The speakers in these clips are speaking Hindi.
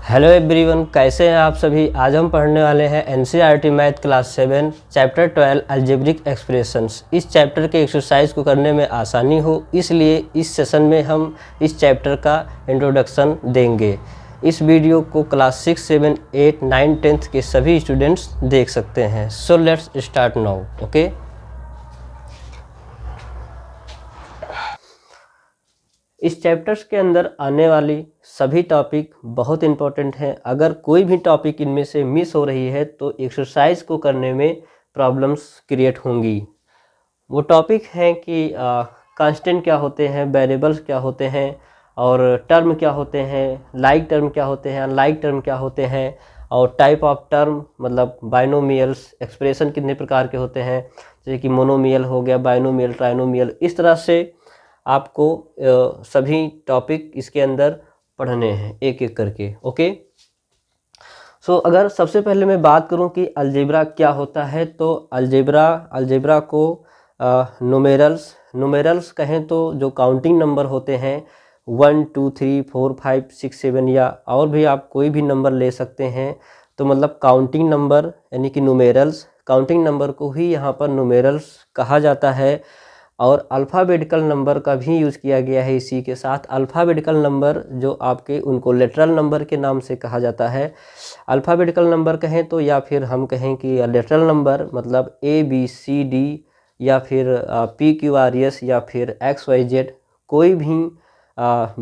हेलो एवरीवन, कैसे हैं आप सभी। आज हम पढ़ने वाले हैं NCERT math class 7 chapter 12 algebraic expressions. इस चैप्टर के एक्सरसाइज को करने में आसानी हो इसलिए इस सेशन में हम इस चैप्टर का इंट्रोडक्शन देंगे। इस वीडियो को क्लास 6, 7, 8, 9, 10th के सभी स्टूडेंट्स देख सकते हैं। So let's start now. Okay, इस चैप्टर्स के अंदर आने वाली सभी टॉपिक बहुत इंपॉर्टेंट हैं। अगर कोई भी टॉपिक इनमें से मिस हो रही है तो एक्सरसाइज को करने में प्रॉब्लम्स क्रिएट होंगी। वो टॉपिक हैं कि कांस्टेंट क्या होते हैं, वेरिएबल्स क्या होते हैं, और टर्म क्या होते हैं, लाइक टर्म क्या होते हैं, अनलाइक टर्म क्या होते हैं, और टाइप ऑफ टर्म मतलब बाइनोमियल्स, एक्सप्रेशन कितने प्रकार के होते हैं, जैसे कि मोनोमियल हो गया, बाइनोमियल, ट्राइनोमियल। इस तरह से आपको सभी टॉपिक इसके अंदर पढ़ने हैं एक एक करके। ओके, सो अगर सबसे पहले मैं बात करूं कि अलजेब्रा क्या होता है, तो अलजेब्रा को नुमेरल्स कहें तो जो काउंटिंग नंबर होते हैं 1, 2, 3, 4, 5, 6, 7 या और भी आप कोई भी नंबर ले सकते हैं। तो मतलब काउंटिंग नंबर यानी कि नुमेरल्स, काउंटिंग नंबर को ही यहाँ पर नुमेरल्स कहा जाता है। और अल्फ़ाबेटिकल नंबर का भी यूज़ किया गया है इसी के साथ। अल्फ़ाबेटिकल नंबर जो आपके उनको लेटरल नंबर के नाम से कहा जाता है। अल्फ़ाबेटिकल नंबर कहें तो या फिर हम कहें कि लेटरल नंबर मतलब ABCD या फिर PQRS या फिर XYZ, कोई भी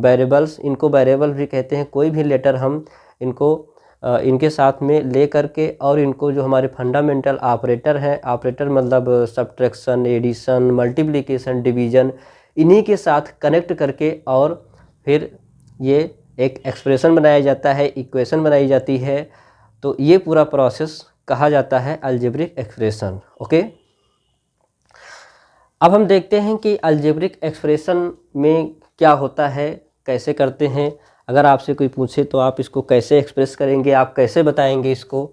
वेरिएबल्स, इनको वेरिएबल भी कहते हैं, कोई भी लेटर हम इनको इनके साथ में ले करके और इनको जो हमारे फंडामेंटल ऑपरेटर हैं, ऑपरेटर मतलब सब्ट्रैक्शन, एडिशन, मल्टीप्लिकेशन, डिवीज़न, इन्हीं के साथ कनेक्ट करके और फिर ये एक एक्सप्रेशन बनाया जाता है, इक्वेशन बनाई जाती है। तो ये पूरा प्रोसेस कहा जाता है अलजेब्रिक एक्सप्रेशन। ओके, अब हम देखते हैं कि अलजेब्रिक एक्सप्रेशन में क्या होता है, कैसे करते हैं। अगर आपसे कोई पूछे तो आप इसको कैसे एक्सप्रेस करेंगे, आप कैसे बताएंगे इसको।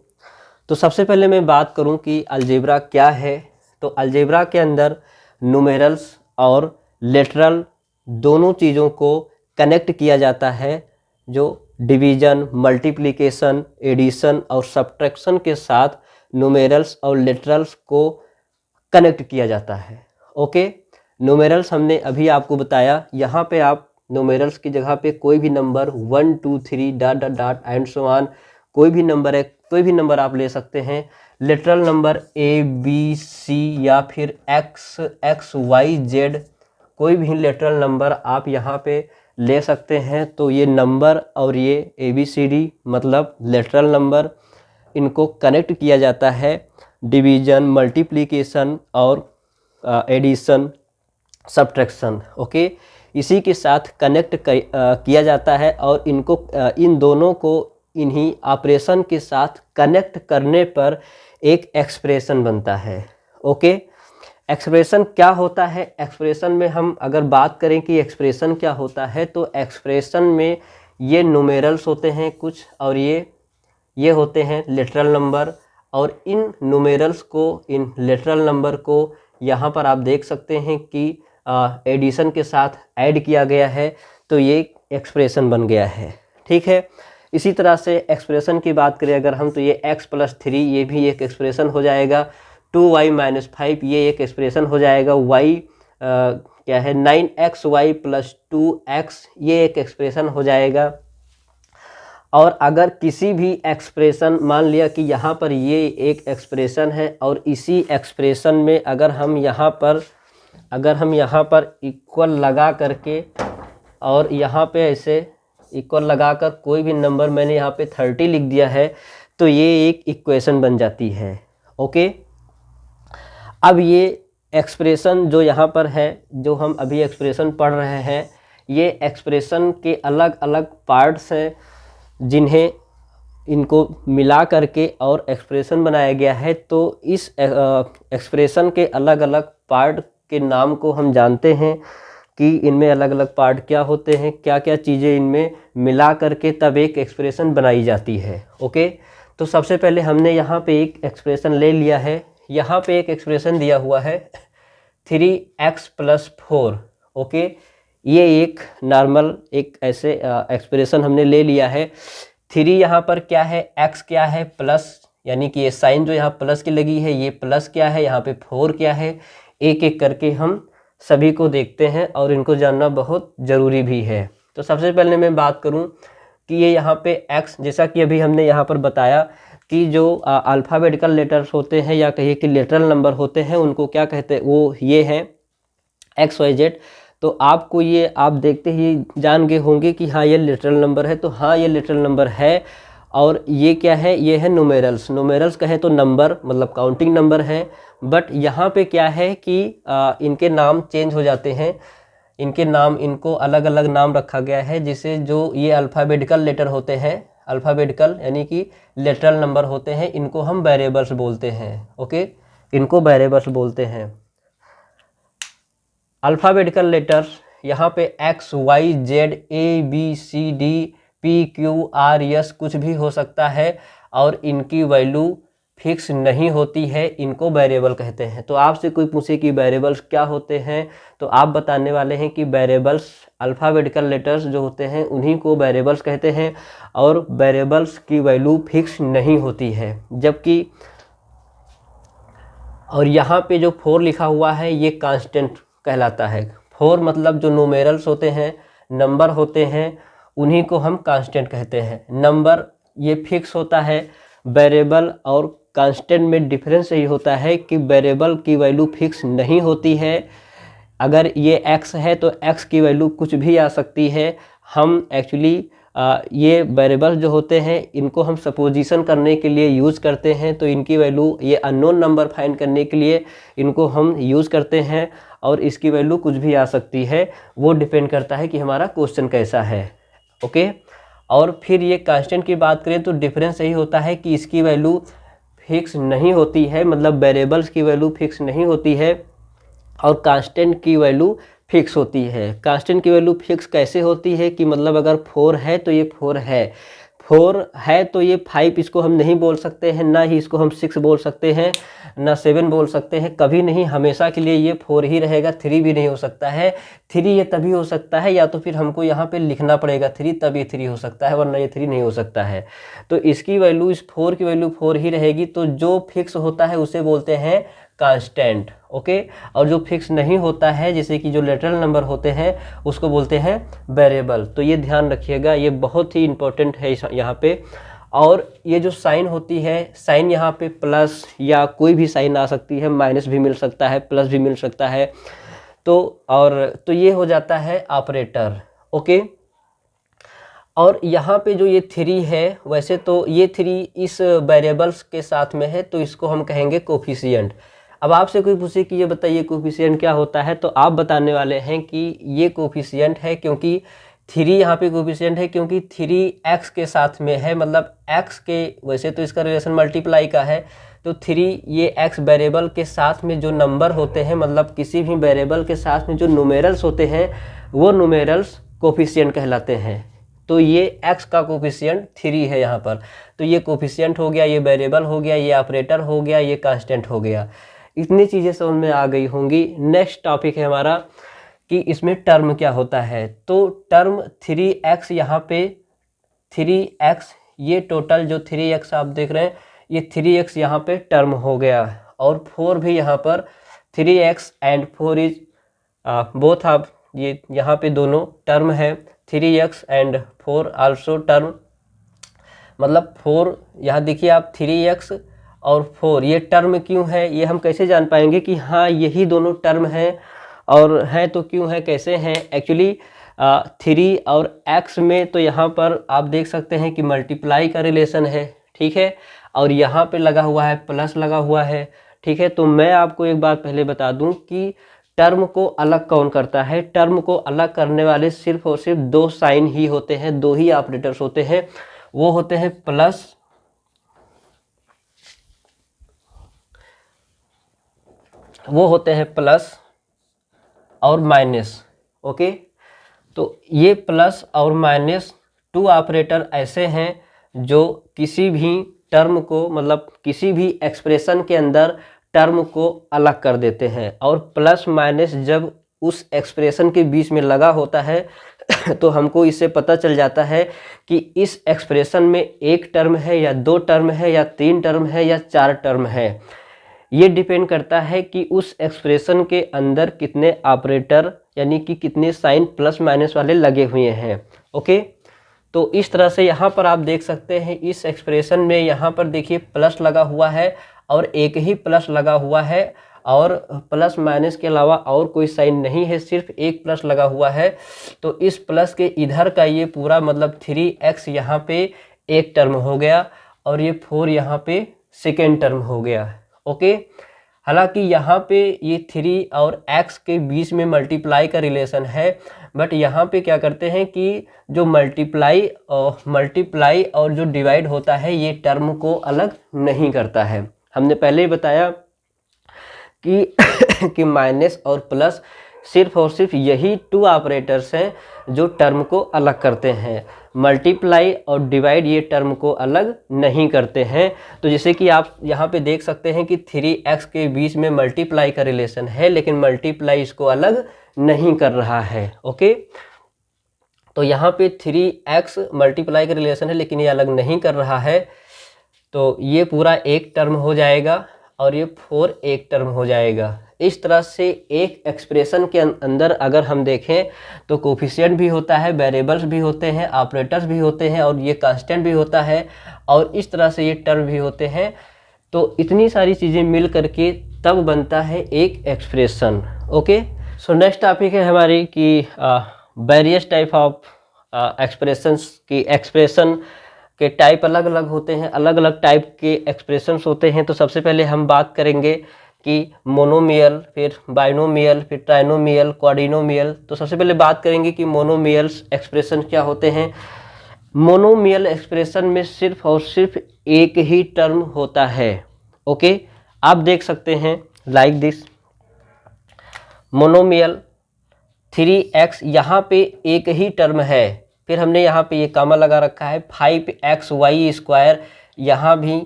तो सबसे पहले मैं बात करूं कि अलजेब्रा क्या है। तो अलजेब्रा के अंदर नुमेरल्स और लेटरल दोनों चीज़ों को कनेक्ट किया जाता है। जो डिवीज़न, मल्टीप्लिकेशन, एडिशन और सब्ट्रैक्शन के साथ नुमेरल्स और लेटरल्स को कनेक्ट किया जाता है। ओके, नुमेरल्स हमने अभी आपको बताया। यहाँ पे आप नुमेरल्स की जगह पे कोई भी number 1, 2, 3 dot dot dot and so on, कोई भी नंबर है, कोई भी नंबर आप ले सकते हैं। लिटरल नंबर ABC या फिर XYZ, कोई भी लिटरल नंबर आप यहाँ पे ले सकते हैं। तो ये नंबर और ये ABCD मतलब लिटरल नंबर, इनको कनेक्ट किया जाता है डिवीज़न, मल्टीप्लिकेशन और एडिशन, सब्ट्रैक्शन। ओके, इसी के साथ कनेक्ट किया जाता है और इनको इन दोनों को इन्हीं ऑपरेशन के साथ कनेक्ट करने पर एक एक्सप्रेशन बनता है। ओके, एक्सप्रेशन क्या होता है। एक्सप्रेशन में हम अगर बात करें कि एक्सप्रेशन क्या होता है, तो एक्सप्रेशन में ये नुमेरल्स होते हैं कुछ, और ये होते हैं लिटरल नंबर। और इन नुमेरल्स को, इन लिटरल नंबर को यहाँ पर आप देख सकते हैं कि एडिशन के साथ ऐड किया गया है, तो ये एक्सप्रेशन बन गया है। ठीक है, इसी तरह से एक्सप्रेशन की बात करें अगर हम, तो ये x+3 ये भी एक एक्सप्रेशन हो जाएगा। 2y - 5 ये एक एक्सप्रेशन हो जाएगा। y क्या है 9xy + 2x, ये एक एक्सप्रेशन हो जाएगा। और अगर किसी भी एक्सप्रेशन, मान लिया कि यहाँ पर ये एक एक्सप्रेशन है और इसी एक्सप्रेशन में अगर हम यहाँ पर इक्वल लगा करके और यहाँ पे ऐसे इक्वल लगाकर कोई भी नंबर, मैंने यहाँ पे 30 लिख दिया है, तो ये एक इक्वेशन बन जाती है। ओके, अब ये एक्सप्रेशन जो यहाँ पर है, जो हम अभी एक्सप्रेशन पढ़ रहे हैं, ये एक्सप्रेशन के अलग अलग पार्ट्स हैं जिन्हें इनको मिला करके और एक्सप्रेशन बनाया गया है। तो इस एक्सप्रेशन के अलग अलग पार्ट के नाम को हम जानते हैं कि इनमें अलग अलग पार्ट क्या होते हैं, क्या क्या चीज़ें इनमें मिला करके तब एक एक्सप्रेशन बनाई जाती है। ओके, तो सबसे पहले हमने यहाँ पे एक एक्सप्रेशन ले लिया है। यहाँ पे एक एक्सप्रेशन दिया हुआ है 3x + 4। ओके, ये एक नॉर्मल एक ऐसे एक्सप्रेशन हमने ले लिया है। 3 यहाँ पर क्या है, x क्या है, प्लस, यानी कि ये साइन जो यहाँ प्लस की लगी है ये प्लस क्या है, यहाँ पे 4 क्या है, एक एक करके हम सभी को देखते हैं और इनको जानना बहुत ज़रूरी भी है। तो सबसे पहले मैं बात करूँ कि ये यहाँ पे x, जैसा कि अभी हमने यहाँ पर बताया कि जो अल्फ़ाबेटिकल लेटर्स होते हैं या कहिए कि लेटरल नंबर होते हैं उनको क्या कहते हैं, वो ये हैं XYZ। तो आपको ये आप देखते ही जान गए होंगे कि हाँ ये लिटरल नंबर है, तो हाँ ये लिटरल नंबर है। और ये क्या है, ये है न्यूमेरल्स। न्यूमेरल्स कहें तो नंबर, मतलब काउंटिंग नंबर है। बट यहाँ पे क्या है कि इनके नाम चेंज हो जाते हैं, इनके नाम, इनको अलग अलग नाम रखा गया है, जिसे जो ये अल्फ़ाबेटिकल लेटर होते हैं, अल्फ़ाबेटिकल यानी कि लिटरल नंबर होते हैं, इनको हम वेरिएबल्स बोलते हैं। ओके, इनको वेरिएबल्स बोलते हैं। अल्फ़ाबेटिकल लेटर्स यहाँ पे X, Y, Z, A, B, C, D, P, Q, R, S कुछ भी हो सकता है और इनकी वैल्यू फिक्स नहीं होती है, इनको वेरिएबल कहते हैं। तो आपसे कोई पूछे कि वेरिएबल्स क्या होते हैं, तो आप बताने वाले हैं कि वेरिएबल्स, अल्फ़ाबेटिकल लेटर्स जो होते हैं उन्हीं को वेरिएबल्स कहते हैं और वेरिएबल्स की वैल्यू फिक्स नहीं होती है। जबकि और यहाँ पे जो 4 लिखा हुआ है ये कांस्टेंट कहलाता है। 4 मतलब जो न्यूमेरल्स होते हैं, नंबर होते हैं, उन्हीं को हम कांस्टेंट कहते हैं। नंबर ये फिक्स होता है, वेरिएबल और कांस्टेंट में डिफरेंस यही होता है कि वेरिएबल की वैल्यू फिक्स नहीं होती है। अगर ये x है तो x की वैल्यू कुछ भी आ सकती है। हम एक्चुअली ये वेरिएबल जो होते हैं इनको हम सपोजिशन करने के लिए यूज़ करते हैं, तो इनकी वैल्यू, ये अननोन नंबर फाइंड करने के लिए इनको हम यूज़ करते हैं और इसकी वैल्यू कुछ भी आ सकती है। वो डिपेंड करता है कि हमारा क्वेश्चन कैसा है। ओके, और फिर ये कांस्टेंट की बात करें तो डिफरेंस यही होता है कि इसकी वैल्यू फिक्स नहीं होती है, मतलब वेरिएबल्स की वैल्यू फिक्स नहीं होती है और कांस्टेंट की वैल्यू फिक्स होती है। कांस्टेंट की वैल्यू फिक्स कैसे होती है कि मतलब अगर 4 है तो ये 4 है, 4 है तो ये 5 इसको हम नहीं बोल सकते हैं, ना ही इसको हम 6 बोल सकते हैं, ना 7 बोल सकते हैं, कभी नहीं, हमेशा के लिए ये 4 ही रहेगा। 3 भी नहीं हो सकता है। 3 ये तभी हो सकता है या तो फिर हमको यहाँ पे लिखना पड़ेगा 3, तब ये 3 हो सकता है, वरना ये 3 नहीं हो सकता है। तो इसकी वैल्यू, इस 4 की वैल्यू 4 ही रहेगी। तो जो फिक्स होता है उसे बोलते हैं कांस्टेंट। ओके, और जो फिक्स नहीं होता है, जैसे कि जो लिटरल नंबर होते हैं, उसको बोलते हैं वेरिएबल। तो ये ध्यान रखिएगा, ये बहुत ही इंपॉर्टेंट है यहाँ पे। और ये जो साइन होती है, साइन यहाँ पे प्लस या कोई भी साइन आ सकती है, माइनस भी मिल सकता है, प्लस भी मिल सकता है। तो ये हो जाता है ऑपरेटर। ओके, और यहाँ पे जो ये 3 है, वैसे तो ये 3 इस वेरिएबल्स के साथ में है, तो इसको हम कहेंगे कोफिशिएंट। अब आपसे कोई पूछे कि ये बताइए कोफिशिएंट क्या होता है, तो आप बताने वाले हैं कि ये कोफिशिएंट है क्योंकि 3 यहाँ पे कोफिशिएंट है क्योंकि 3 x के साथ में है, मतलब x के, वैसे तो इसका रिलेशन मल्टीप्लाई का है, तो 3 ये x वेरिएबल के साथ में जो नंबर होते हैं, मतलब किसी भी वेरिएबल के साथ में जो न्यूमेरल्स होते हैं, वो न्यूमेरल्स कोफिशिएंट कहलाते हैं। तो ये x का कोफिशिएंट 3 है यहाँ पर। तो ये कोफिशिएंट हो गया, ये वेरिएबल हो गया, ये ऑपरेटर हो गया, ये कांस्टेंट हो गया। इतनी चीज़ें समझ में आ गई होंगी। नेक्स्ट टॉपिक है हमारा कि इसमें टर्म क्या होता है। तो टर्म 3x, यहाँ पे 3x, ये टोटल जो 3x आप देख रहे हैं, ये 3x यहाँ पे टर्म हो गया, और 4 भी यहाँ पर 3x and 4 is both of, ये यहाँ पे दोनों टर्म है। 3x एंड 4 आल्सो टर्म, मतलब 4, यहाँ देखिए आप 3x और 4 ये टर्म क्यों है, ये हम कैसे जान पाएंगे कि हाँ यही दोनों टर्म हैं, और हैं तो क्यों है, कैसे हैं। एक्चुअली 3 और x में तो यहाँ पर आप देख सकते हैं कि मल्टीप्लाई का रिलेशन है, ठीक है, और यहाँ पे लगा हुआ है, प्लस लगा हुआ है, ठीक है। तो मैं आपको एक बात पहले बता दूं कि टर्म को अलग कौन करता है। टर्म को अलग करने वाले सिर्फ और सिर्फ 2 साइन ही होते हैं, 2 ही ऑपरेटर्स होते हैं। वो होते हैं प्लस और माइनस। ओके, तो ये प्लस और माइनस 2 ऑपरेटर ऐसे हैं जो किसी भी टर्म को, मतलब किसी भी एक्सप्रेशन के अंदर टर्म को अलग कर देते हैं। और प्लस माइनस जब उस एक्सप्रेशन के बीच में लगा होता है तो हमको इससे पता चल जाता है कि इस एक्सप्रेशन में एक टर्म है या दो टर्म है या तीन टर्म है या चार टर्म है। ये डिपेंड करता है कि उस एक्सप्रेशन के अंदर कितने ऑपरेटर यानी कि कितने साइन प्लस माइनस वाले लगे हुए हैं। ओके, तो इस तरह से यहाँ पर आप देख सकते हैं इस एक्सप्रेशन में यहाँ पर देखिए प्लस लगा हुआ है और एक ही प्लस लगा हुआ है और प्लस माइनस के अलावा और कोई साइन नहीं है, सिर्फ एक प्लस लगा हुआ है। तो इस प्लस के इधर का ये पूरा मतलब 3x यहाँ पे एक टर्म हो गया और ये 4 यहाँ पे सेकेंड टर्म हो गया। ओके, हालांकि यहाँ पे ये 3 और x के बीच में मल्टीप्लाई का रिलेशन है, बट यहाँ पे क्या करते हैं कि जो मल्टीप्लाई और जो डिवाइड होता है ये टर्म को अलग नहीं करता है। हमने पहले ही बताया कि माइनस और प्लस सिर्फ और सिर्फ यही 2 ऑपरेटर्स हैं जो टर्म को अलग करते हैं। मल्टीप्लाई और डिवाइड ये टर्म को अलग नहीं करते हैं। तो जैसे कि आप यहाँ पे देख सकते हैं कि 3x के बीच में मल्टीप्लाई का रिलेशन है, लेकिन मल्टीप्लाई इसको अलग नहीं कर रहा है। ओके, तो यहाँ पे 3x मल्टीप्लाई का रिलेशन है लेकिन ये अलग नहीं कर रहा है, तो ये पूरा एक टर्म हो जाएगा और ये 4 एक टर्म हो जाएगा। इस तरह से एक एक्सप्रेशन के अंदर अगर हम देखें तो कोफिशिएंट भी होता है, वेरिएबल्स भी होते हैं, ऑपरेटर्स भी होते हैं और ये कांस्टेंट भी होता है और इस तरह से ये टर्म भी होते हैं। तो इतनी सारी चीज़ें मिल करके तब बनता है एक expression. Okay, so next topic है हमारी कि वेरियस टाइप ऑफ एक्सप्रेशंस की एक्सप्रेशन के टाइप अलग अलग होते हैं, अलग अलग टाइप के एक्सप्रेशंस होते हैं। तो सबसे पहले हम बात करेंगे कि मोनोमियल, फिर बाइनोमियल, फिर ट्राइनोमियल, क्वाड्रिनोमियल। तो सबसे पहले बात करेंगे कि मोनोमियल्स एक्सप्रेशन क्या होते हैं। मोनोमियल एक्सप्रेशन में सिर्फ और सिर्फ एक ही टर्म होता है। ओके, आप देख सकते हैं लाइक दिस मोनोमियल 3x, यहाँ पे एक ही टर्म है, फिर हमने यहाँ पे ये कामा लगा रखा है। 5xy², यहाँ भी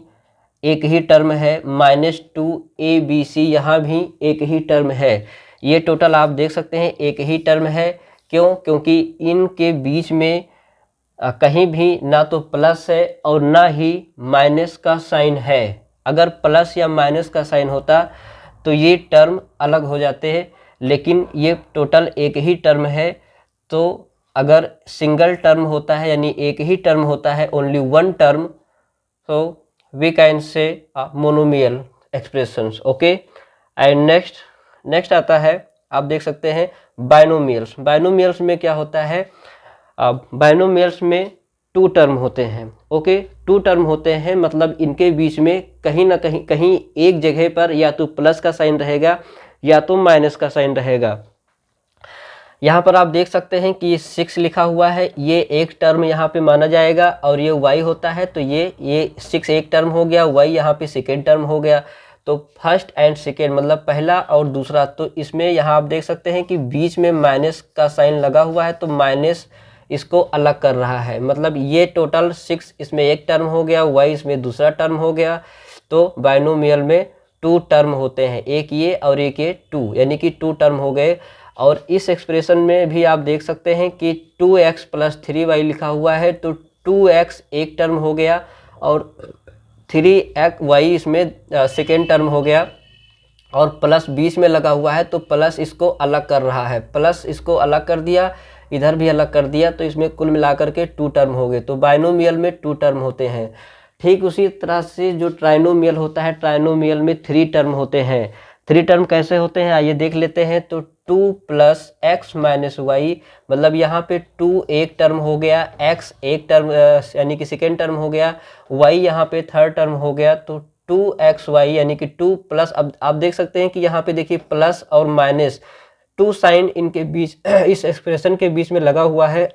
एक ही टर्म है। -2abc, यहाँ भी एक ही टर्म है। ये टोटल आप देख सकते हैं एक ही टर्म है। क्यों? क्योंकि इनके बीच में कहीं भी ना तो प्लस है और ना ही माइनस का साइन है। अगर प्लस या माइनस का साइन होता तो ये टर्म अलग हो जाते हैं, लेकिन ये टोटल एक ही टर्म है। तो अगर सिंगल टर्म होता है यानी एक ही टर्म होता है, ओनली वन टर्म, तो we can say monomial expressions. Okay, and next आता है, आप देख सकते हैं बाइनोमियल्स। बाइनोमियल्स में क्या होता है, बाइनोमियल्स में 2 टर्म होते हैं। ओके, 2 टर्म होते हैं, मतलब इनके बीच में कहीं ना कहीं एक जगह पर या तो प्लस का साइन रहेगा या तो माइनस का साइन रहेगा। यहाँ पर आप देख सकते हैं कि 6 लिखा हुआ है, ये एक टर्म यहाँ पे माना जाएगा और ये y होता है, तो ये 6 एक टर्म हो गया, y यहाँ पे सेकेंड टर्म हो गया। तो फर्स्ट एंड सेकेंड मतलब पहला और दूसरा, तो इसमें यहाँ आप देख सकते हैं कि बीच में माइनस का साइन लगा हुआ है, तो माइनस इसको अलग कर रहा है। मतलब ये टोटल 6 इसमें एक टर्म हो गया, y इसमें दूसरा टर्म हो गया। तो बाइनोमियल में 2 टर्म होते हैं, एक ये और एक ये 2, यानी कि 2 टर्म हो गए। और इस एक्सप्रेशन में भी आप देख सकते हैं कि 2x + 3y लिखा हुआ है, तो 2x एक टर्म हो गया और 3y इसमें सेकेंड टर्म हो गया और प्लस बीच में लगा हुआ है, तो प्लस इसको अलग कर रहा है, प्लस इसको अलग कर दिया, इधर भी अलग कर दिया, तो इसमें कुल मिलाकर के 2 टर्म हो गए। तो बाइनोमियल में 2 टर्म होते हैं। ठीक उसी तरह से जो ट्राइनोमियल होता है, ट्राइनोमियल में 3 टर्म होते हैं। 3 टर्म कैसे होते हैं आइए देख लेते हैं। तो 2 + x - y, मतलब यहाँ पे 2 एक टर्म हो गया, x एक टर्म यानी कि सेकेंड टर्म हो गया, y यहाँ पे थर्ड टर्म हो गया, तो 2xy यानी कि 2 प्लस, अब आप देख सकते हैं कि यहाँ पे देखिए प्लस और माइनस 2 साइन इनके बीच इस एक्सप्रेशन के बीच में लगा हुआ है।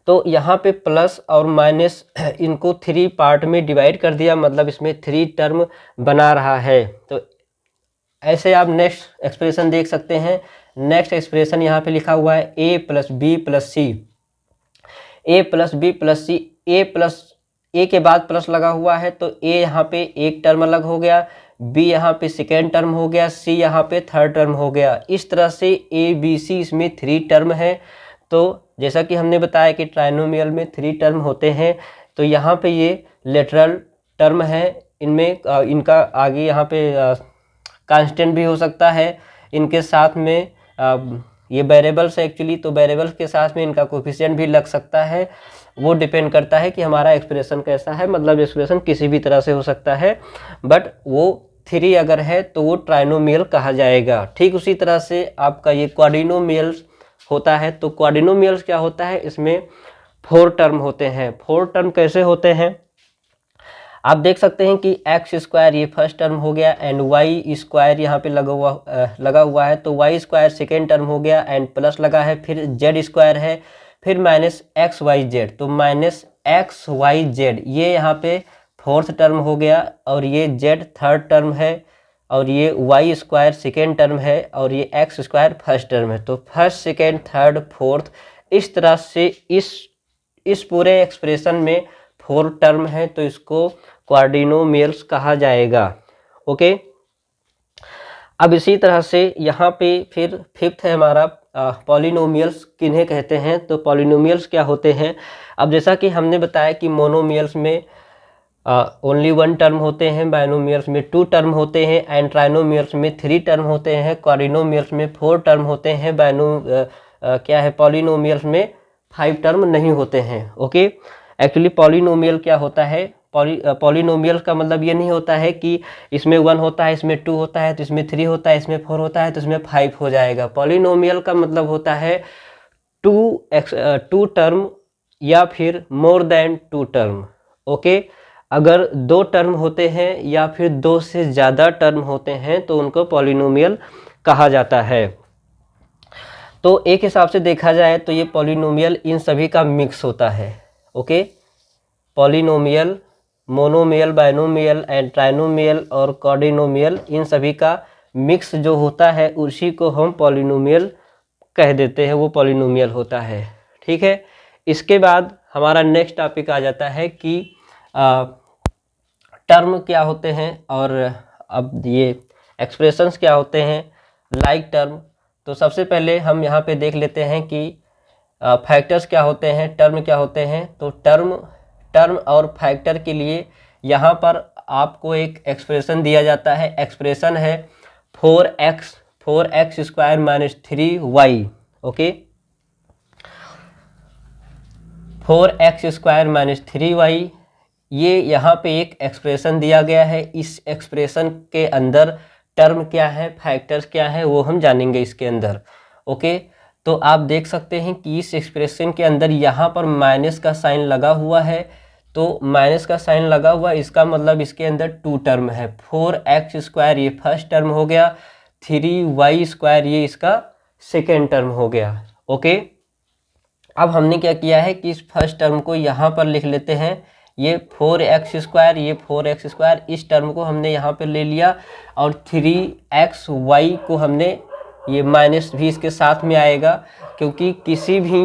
तो यहाँ पे प्लस और माइनस इनको 3 पार्ट में डिवाइड कर दिया, मतलब इसमें 3 टर्म बना रहा है। तो ऐसे आप नेक्स्ट एक्सप्रेशन देख सकते हैं। नेक्स्ट एक्सप्रेशन यहाँ पे लिखा हुआ है a + b + c, a + b + c, a के बाद प्लस लगा हुआ है, तो a यहाँ पे एक टर्म अलग हो गया, b यहाँ पे सेकेंड टर्म हो गया, c यहाँ पे थर्ड टर्म हो गया। इस तरह से a b c इसमें 3 टर्म है। तो जैसा कि हमने बताया कि ट्राइनोमियल में 3 टर्म होते हैं, तो यहाँ पे ये लेटरल टर्म है, इनमें इनका आगे यहाँ पे कांस्टेंट भी हो सकता है, इनके साथ में ये वेरिएबल्स है एक्चुअली, तो वेरिएबल्स के साथ में इनका कोफिशिएंट भी लग सकता है। वो डिपेंड करता है कि हमारा एक्सप्रेशन कैसा है, मतलब एक्सप्रेशन किसी भी तरह से हो सकता है, बट वो 3 अगर है तो वो ट्राइनोमियल कहा जाएगा। ठीक उसी तरह से आपका ये क्वाड्रिनोमियल्स होता है। तो क्वाड्रिनोमियल्स क्या होता है, इसमें 4 टर्म होते हैं। 4 टर्म कैसे होते हैं, आप देख सकते हैं कि एक्स स्क्वायर ये फर्स्ट टर्म हो गया, एंड वाई स्क्वायर यहाँ पे लगा हुआ है, तो वाई स्क्वायर सेकेंड टर्म हो गया, एंड प्लस लगा है, फिर जेड स्क्वायर है, फिर माइनस एक्स वाई जेड, तो माइनस एक्स वाई जेड ये यहाँ पे फोर्थ टर्म हो गया, और ये जेड थर्ड टर्म है, और ये वाई स्क्वायर सेकेंड टर्म है, और ये एक्स स्क्वायर फर्स्ट टर्म है। तो फर्स्ट सेकेंड थर्ड फोर्थ इस तरह से इस पूरे एक्सप्रेशन में 4 टर्म है, तो इसको क्वाड्रिनोमियल्स कहा जाएगा। ओके, अब इसी तरह से यहाँ पे फिर फिफ्थ है हमारा पॉलिनोमियल्स किन्हें कहते हैं। तो पॉलिनोमियल्स क्या होते हैं, अब जैसा कि हमने बताया कि मोनोमियल्स में ओनली 1 टर्म होते हैं, बाइनोमियल्स में 2 टर्म होते हैं, एंड ट्राइनोमियल्स में 3 टर्म होते हैं, क्वाड्रिनोमियल्स में 4 टर्म होते हैं, क्या है पॉलिनोमियल्स में 5 टर्म नहीं होते हैं। ओके, एक्चुअली पॉलिनोमियल क्या होता है, पॉलिनोमियल का मतलब ये नहीं होता है कि इसमें 1 होता है, इसमें 2 होता है, तो इसमें 3 होता है, इसमें 4 होता है, तो इसमें 5 हो जाएगा। पॉलिनोमियल का मतलब होता है 2 टर्म या फिर मोर देन 2 टर्म। ओके, अगर 2 टर्म होते हैं या फिर 2 से ज़्यादा टर्म होते हैं तो उनको पॉलिनोमियल कहा जाता है। तो एक हिसाब से देखा जाए तो ये पॉलिनोमियल इन सभी का मिक्स होता है। Okay, polynomial, monomial, binomial and trinomial और क्वाड्रिनोमियल, इन सभी का मिक्स जो होता है उसी को हम पॉलिनोमियल कह देते हैं, वो पॉलिनोमियल होता है। ठीक है, इसके बाद हमारा नेक्स्ट टॉपिक आ जाता है कि टर्म क्या होते हैं और अब ये एक्सप्रेशंस क्या होते हैं, लाइक टर्म। तो सबसे पहले हम यहाँ पे देख लेते हैं कि फैक्टर्स क्या होते हैं, टर्म क्या होते हैं। तो टर्म और फैक्टर के लिए यहाँ पर आपको एक एक्सप्रेशन दिया जाता है। एक्सप्रेशन है 4x square minus 3y। Okay, 4x square minus 3y, ये यहाँ पे एक एक्सप्रेशन दिया गया है। इस एक्सप्रेशन के अंदर टर्म क्या है, फैक्टर्स क्या है, वो हम जानेंगे इसके अंदर। ओके, तो आप देख सकते हैं कि इस एक्सप्रेशन के अंदर यहाँ पर माइनस का साइन लगा हुआ है। तो माइनस का साइन लगा हुआ, इसका मतलब इसके अंदर 2 टर्म है। 4x स्क्वायर ये फर्स्ट टर्म हो गया, 3y स्क्वायर ये इसका सेकेंड टर्म हो गया। ओके, अब हमने क्या किया है कि इस फर्स्ट टर्म को यहाँ पर लिख लेते हैं, ये 4x स्क्वायर, ये 4x स्क्वायर, इस टर्म को हमने यहाँ पे ले लिया, और 3xy को हमने, ये माइनस भी इसके साथ में आएगा, क्योंकि किसी भी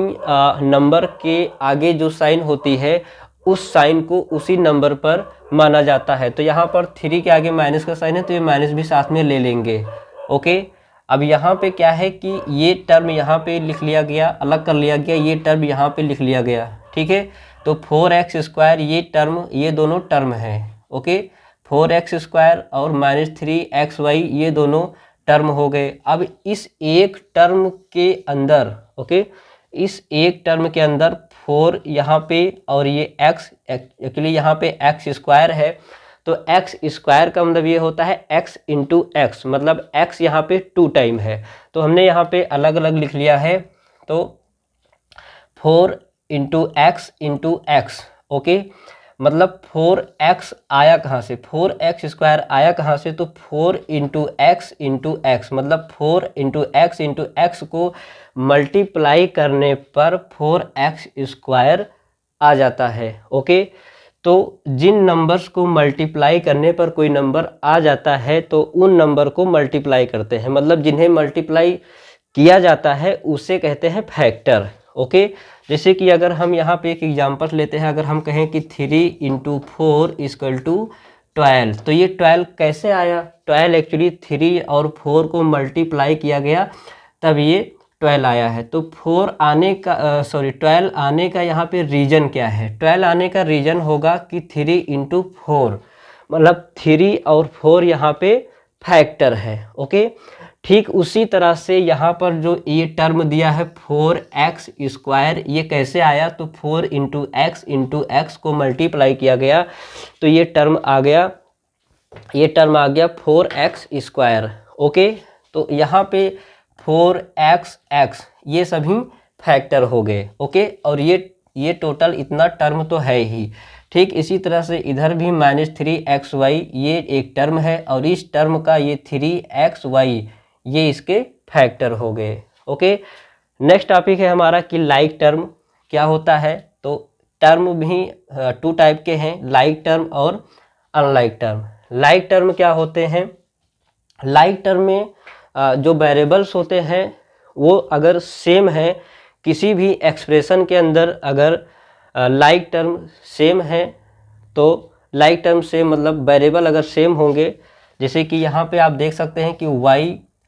नंबर के आगे जो साइन होती है उस साइन को उसी नंबर पर माना जाता है। तो यहाँ पर 3 के आगे माइनस का साइन है, तो ये माइनस भी साथ में ले लेंगे। ओके, अब यहाँ पे क्या है कि ये टर्म यहाँ पे लिख लिया गया, अलग कर लिया गया, ये टर्म यहाँ पे लिख लिया गया। ठीक है, तो 4x स्क्वायर ये टर्म, ये दोनों टर्म है। ओके, 4x स्क्वायर और माइनस 3xy ये दोनों टर्म हो गए। अब इस एक टर्म के अंदर, ओके, इस एक टर्म के अंदर 4 यहाँ पे और ये x, एक्चुअली यहाँ पे x स्क्वायर है, तो x स्क्वायर का मतलब ये होता है x इंटू एक्स, मतलब x यहाँ पे 2 टाइम है, तो हमने यहाँ पे अलग अलग लिख लिया है। तो 4 इंटू एक्स। ओके, मतलब 4x आया कहाँ से, 4x स्क्वायर आया कहाँ से, तो 4 इंटू एक्स, मतलब 4 इंटू एक्स को मल्टीप्लाई करने पर 4x स्क्वायर आ जाता है। ओके, तो जिन नंबर्स को मल्टीप्लाई करने पर कोई नंबर आ जाता है तो उन नंबर को मल्टीप्लाई करते हैं, मतलब जिन्हें मल्टीप्लाई किया जाता है उसे कहते हैं फैक्टर। ओके, जैसे कि अगर हम यहाँ पे एक एग्जांपल लेते हैं, अगर हम कहें कि 3 इंटू 4 इक्वल टू 12, तो ये 12 कैसे आया, 12 एक्चुअली 3 और 4 को मल्टीप्लाई किया गया तब ये 12 आया है, तो 12 आने का यहाँ पे रीजन क्या है? 12 आने का रीजन होगा कि 3 × 4, मतलब 3 और 4 यहाँ पे फैक्टर है। ओके, ठीक उसी तरह से यहाँ पर जो ये टर्म दिया है 4x², ये कैसे आया? तो 4 × x को मल्टीप्लाई किया गया तो ये टर्म आ गया 4x²। ओके, तो यहाँ पे 4x ये सभी फैक्टर हो गए। ओके, और ये टोटल इतना टर्म तो है ही। ठीक इसी तरह से इधर भी -3xy ये एक टर्म है, और इस टर्म का ये 3xy ये इसके फैक्टर हो गए। ओके, नेक्स्ट टॉपिक है हमारा कि लाइक टर्म क्या होता है। तो टर्म भी 2 टाइप के हैं, लाइक टर्म और अनलाइक टर्म। लाइक टर्म क्या होते हैं? लाइक टर्म में जो वेरिएबल्स होते हैं वो अगर सेम है, किसी भी एक्सप्रेशन के अंदर अगर लाइक टर्म सेम है, तो लाइक टर्म सेम मतलब वेरिएबल अगर सेम होंगे, जैसे कि यहाँ पे आप देख सकते हैं कि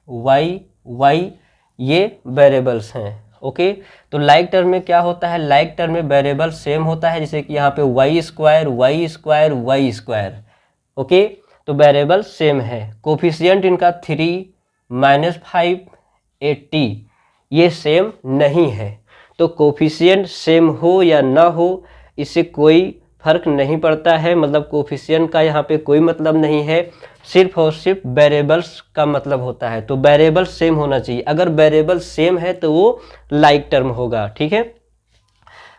y ये वेरिएबल्स हैं। ओके, तो लाइक टर्म में क्या होता है? लाइक टर्म में वेरिएबल सेम होता है, जैसे कि यहाँ पे y²। ओके, तो वेरिएबल सेम है। कोफिशिएंट इनका 3, -5, 80 ये सेम नहीं है। तो कोफिशिएंट सेम हो या ना हो इससे कोई फर्क नहीं पड़ता है, मतलब कोफिशिएंट का यहाँ पे कोई मतलब नहीं है, सिर्फ और सिर्फ वेरिएबल्स का मतलब होता है। तो वेरिएबल सेम होना चाहिए, अगर वेरिएबल सेम है तो वो लाइक टर्म होगा। ठीक है,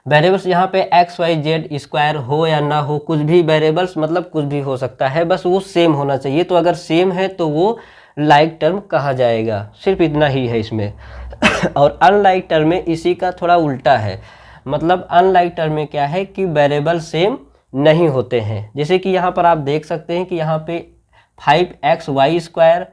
वेरिएबल्स यहाँ पे x_y_z² हो या ना हो, कुछ भी वेरिएबल्स मतलब कुछ भी हो सकता है, बस वो सेम होना चाहिए। तो अगर सेम है तो वो लाइक टर्म कहा जाएगा, सिर्फ इतना ही है इसमें। और अनलाइक टर्म में इसी का थोड़ा उल्टा है, मतलब अनलाइक टर्म में क्या है कि वेरिएबल सेम नहीं होते हैं। जैसे कि यहाँ पर आप देख सकते हैं कि यहाँ पे 5xy²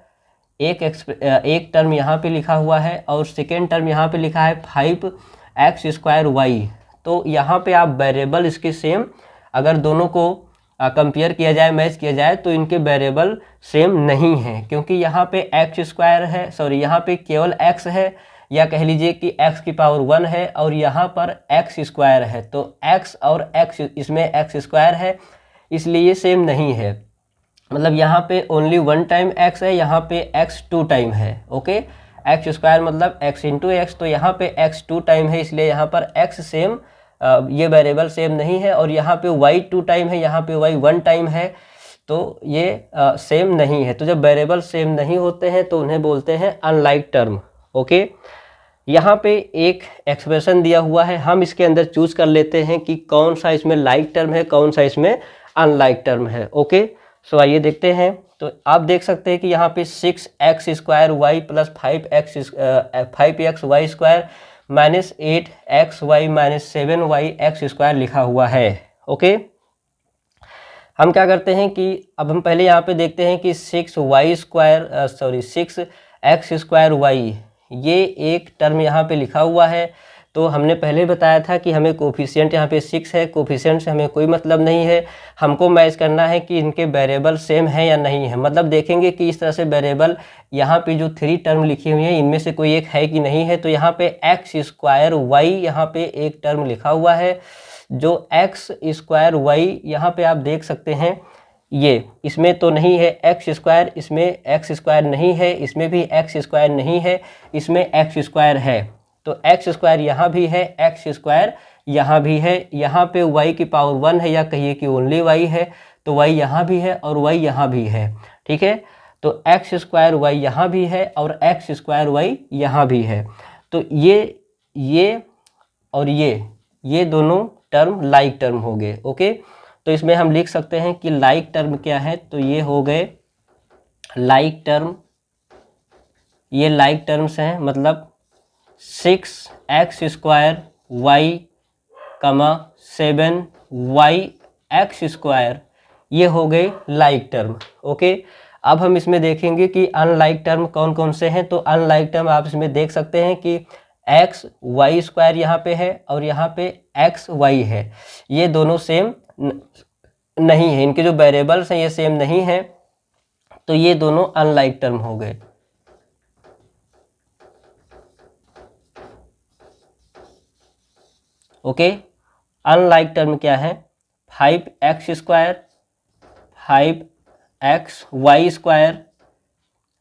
एक टर्म यहाँ पे लिखा हुआ है, और सेकेंड टर्म यहाँ पे लिखा है 5x²y। तो यहाँ पे आप वेरिएबल इसके सेम, अगर दोनों को कंपेयर किया जाए, मैच किया जाए, तो इनके वेरिएबल सेम नहीं हैं, क्योंकि यहाँ पे x² है, सॉरी यहाँ पे केवल x है, या कह लीजिए कि x⁻1 है, और यहाँ पर x² है। तो x और x, इसमें x² है, इसलिए सेम नहीं है। मतलब यहाँ पे ओनली 1 टाइम x है, यहाँ पे x 2 टाइम है। ओके, x² मतलब x × x, तो यहाँ पे x 2 टाइम है, इसलिए यहाँ पर x सेम, ये वेरिएबल सेम नहीं है। और यहाँ पे y 2 टाइम है, यहाँ पे y 1 टाइम है, तो ये सेम नहीं है। तो जब वेरिएबल सेम नहीं होते हैं तो उन्हें बोलते हैं अनलाइक टर्म। ओके, यहाँ पे एक एक्सप्रेशन दिया हुआ है, हम इसके अंदर चूज कर लेते हैं कि कौन सा इसमें लाइक टर्म है, कौन सा इसमें अनलाइक टर्म है। ओके, सो आइए देखते हैं। तो आप देख सकते हैं कि यहाँ पे 6x² y + 5xy² -8xy -7yx² लिखा हुआ है। ओके, हम क्या करते हैं कि अब हम पहले यहाँ पे देखते हैं कि 6x² ये एक टर्म यहाँ पे लिखा हुआ है। तो हमने पहले बताया था कि हमें कोफिशिएंट यहाँ पे 6 है, कोफिशिएंट से हमें कोई मतलब नहीं है, हमको मैच करना है कि इनके वेरिएबल सेम है या नहीं है। मतलब देखेंगे कि इस तरह से वेरिएबल यहाँ पे जो 3 टर्म लिखी हुई है इनमें से कोई एक है कि नहीं है। तो यहाँ पे x² यहाँ पे एक टर्म लिखा हुआ है, जो x² यहाँ पे आप देख सकते हैं, ये इसमें तो नहीं है x², इसमें x² नहीं है, इसमें भी x² नहीं है, इसमें x² है। तो x² यहाँ भी है, x² यहाँ भी है, यहाँ पे y⁻1 है, या कहिए कि ओनली y है, तो y यहाँ भी है और y यहाँ भी है। ठीक है, तो x² यहाँ भी है और x² यहाँ भी है। तो ये और ये दोनों टर्म लाइक टर्म हो गए। ओके, तो इसमें हम लिख सकते हैं कि लाइक टर्म क्या है, तो ये हो गए लाइक टर्म, ये लाइक टर्म्स हैं, मतलब 6x² y, 7yx² ये हो गए लाइक टर्म। ओके, अब हम इसमें देखेंगे कि अनलाइक टर्म कौन कौन से हैं। तो अनलाइक टर्म आप इसमें देख सकते हैं कि xy² यहाँ पे है और यहाँ पे xy है, ये दोनों सेम नहीं है, इनके जो वेरिएबल्स हैं ये सेम नहीं है, तो ये दोनों अनलाइक टर्म हो गए। ओके। अनलाइक टर्म क्या है, 5x² 5xy²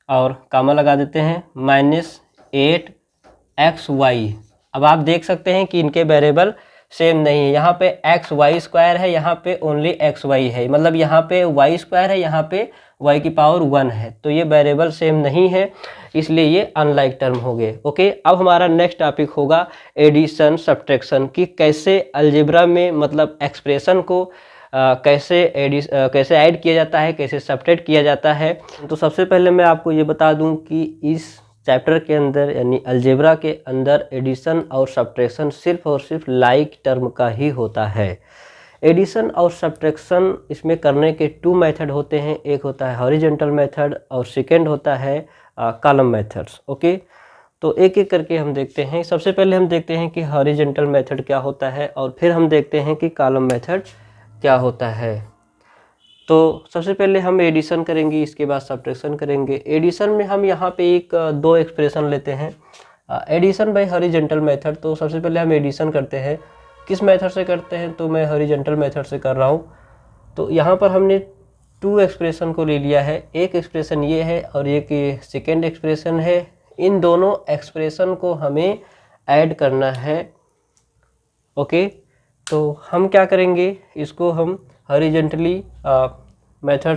और कामा लगा देते हैं -8xy। अब आप देख सकते हैं कि इनके वेरिएबल सेम नहीं है, यहाँ पे xy² है, यहाँ पे ओनली xy है, मतलब यहाँ पे y² है, यहाँ पे y की पावर 1 है, तो ये वेरिएबल सेम नहीं है, इसलिए ये अनलाइक टर्म हो गए। ओके, अब हमारा नेक्स्ट टॉपिक होगा एडिशन सब्ट्रैक्शन की कैसे अलजेब्रा में मतलब एक्सप्रेशन को कैसे ऐड किया जाता है, कैसे सब्ट्रैक्ट किया जाता है। तो सबसे पहले मैं आपको ये बता दूं कि इस चैप्टर के अंदर यानी अलजेब्रा के अंदर एडिशन और सब्ट्रैक्शन सिर्फ और सिर्फ लाइक टर्म का ही होता है। एडिशन और सब्ट्रैक्शन इसमें करने के 2 मेथड होते हैं, एक होता है हॉरिजॉन्टल मेथड और सेकेंड होता है कॉलम मेथड्स। ओके, तो एक एक करके हम देखते हैं। सबसे पहले हम देखते हैं कि हॉरिजॉन्टल मेथड क्या होता है और फिर हम देखते हैं कि कॉलम मेथड क्या होता है। तो सबसे पहले हम एडिशन करेंगे, इसके बाद सब्ट्रैक्शन करेंगे। एडिशन में हम यहाँ पे दो एक्सप्रेशन लेते हैं, एडिशन बाय हॉरिजॉन्टल मेथड। तो सबसे पहले हम एडिशन करते हैं, किस मेथड से करते हैं, तो मैं हॉरिजॉन्टल मेथड से कर रहा हूँ। तो यहाँ पर हमने 2 एक्सप्रेशन को ले लिया है, एक एक्सप्रेशन ये है और एक ये सेकेंड एक्सप्रेशन है। इन दोनों एक्सप्रेशन को हमें ऐड करना है। ओके, तो हम क्या करेंगे, इसको हम हॉरिजॉन्टल मेथड